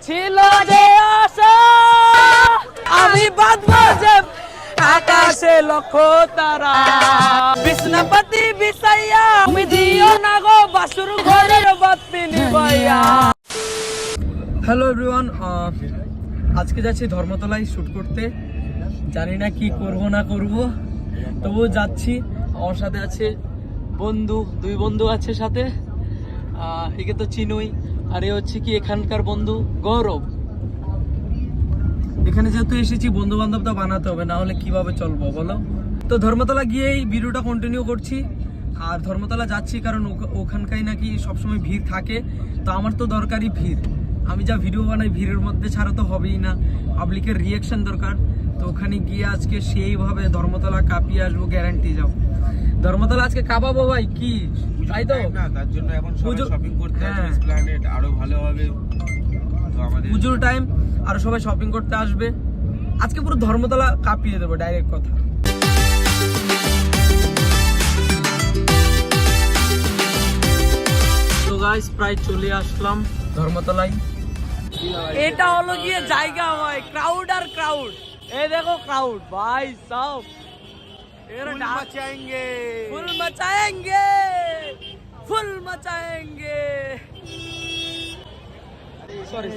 ছিল যে আশা আমি বাঁধবো যে আকাশে লক্ষ তারা বিষ্ণুপতি বিসাইয়া তুমি দিও না গো বাসুর ঘরের বাতি নিভাইয়া। হ্যালো এভরিওয়ান, আজকে যাচ্ছি ধর্মতলায় শুট করতে। জানি না কি করব না করব, তবুও যাচ্ছি। আমার সাথে আছে বন্ধু, দুই বন্ধু আছে সাথে। একে তো চিনোই, আর এ হচ্ছে কি এখানকার বন্ধু গৌরব। এখানে যেহেতু এসেছি বন্ধু বান্ধব তো বানাতে হবে, না হলে কিভাবে চলবো বলো। তো ধর্মতলা গিয়েই ভিডিওটা কন্টিনিউ করছি। আর ধর্মতলা যাচ্ছি কারণ ওখানকাই নাকি সবসময় ভিড় থাকে। তো আমার তো দরকারই ভিড়, আমি যা ভিডিও বানাই ভিড়ের মধ্যে ছাড়া তো হবেই না, পাবলিকের রিয়াকশন দরকার। তো ওখানে গিয়ে আজকে সেইভাবে ধর্মতলা কাঁপিয়ে আসবো, গ্যারান্টি। যাও ধর্মতলা আজকে কাঁপাবো ভাই, কি তাই তো না? তার জন্য এখন সবাই শপিং করতে আসবে, এসপ্ল্যানেড আরো ভালো হবে। তো আমাদের পুজোর টাইম আর সবাই শপিং করতে আসবে। আজকে পুরো ধর্মতলা কাঁপিয়ে দেবো, ডাইরেক্ট কথা। তো গাইস প্রায় চলে আসলাম ধর্মতলায়। এটা হলো গিয়ে জায়গা হয় ক্রাউড আর ক্রাউড। এই দেখো ক্রাউড ভাই সব মচাएंगे ফুল মচাएंगे ফুল মচাएंगे। সরি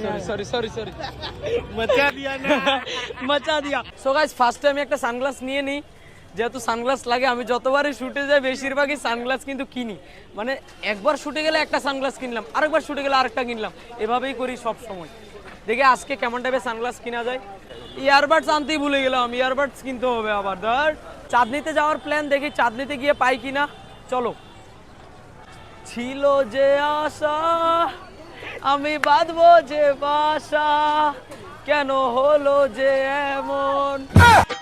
मचा दिया ना। মচা দিয়া। সো গাইস ফার্স্টে আমি একটা সানগ্লাস নিয়ে নিই, যেহেতু সানগ্লাস লাগে। আমি যতবারই শুটে যাই বেশিরভাগই সানগ্লাস কিন্তু কিনি, মানে একবার শুটে গেলে একটা সানগ্লাস কিনলাম, আরেকবার শুটে গেলে আরেকটা কিনলাম, এভাবেই করি সব সময়। দেখে আজকে কেমন টাইপের সানগ্লাস কিনা যায়। ইয়ারবাডস আনতেই ভুলে গেলাম, ইয়ারবাডস কিনতে হবে আবার। ধর চাঁদনিতে যাওয়ার প্ল্যান, দেখি চাঁদনিতে গিয়ে পাই কিনা। চলো। ছিল যে আশা আমি বাঁধবো যে বাসা, কেন হলো যে এমন।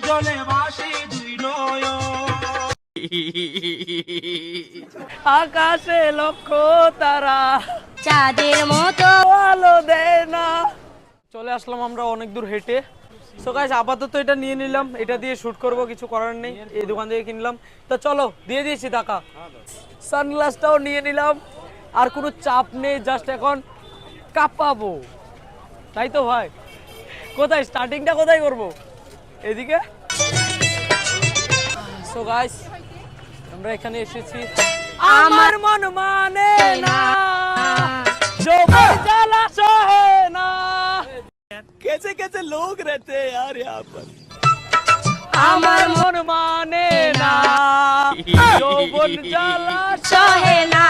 জলে ভাসে দুই নয়ন, আকাশে লক্ষ তারা চাঁদের মতো আলো দেয় না। চলে আসলাম আমরা অনেক দূর হেঁটে। সো গাইস আপাতত এটা নিয়ে নিলাম, এটা দিয়ে শুট করব, কিছু করার নেই। এই দোকান থেকে কিনলাম। তো চলো, দিয়ে দিয়েছি টাকা। সানগ্লাসটাও নিয়ে নিলাম, আর কোনো চাপ নেই, জাস্ট এখন কাঁপাবো, তাই তো ভাই? কোথায় স্টার্টিংটা কোথায় করব? এদিকে। সো গাইস আমরা এখানে এসেছি। আমার মন মানে না, যৌবন জ্বালা সহে না। कैसे कैसे लोग रहते हैं यार यहाँ पर। আমার মন মানে না, যৌবন জ্বালা সহে না।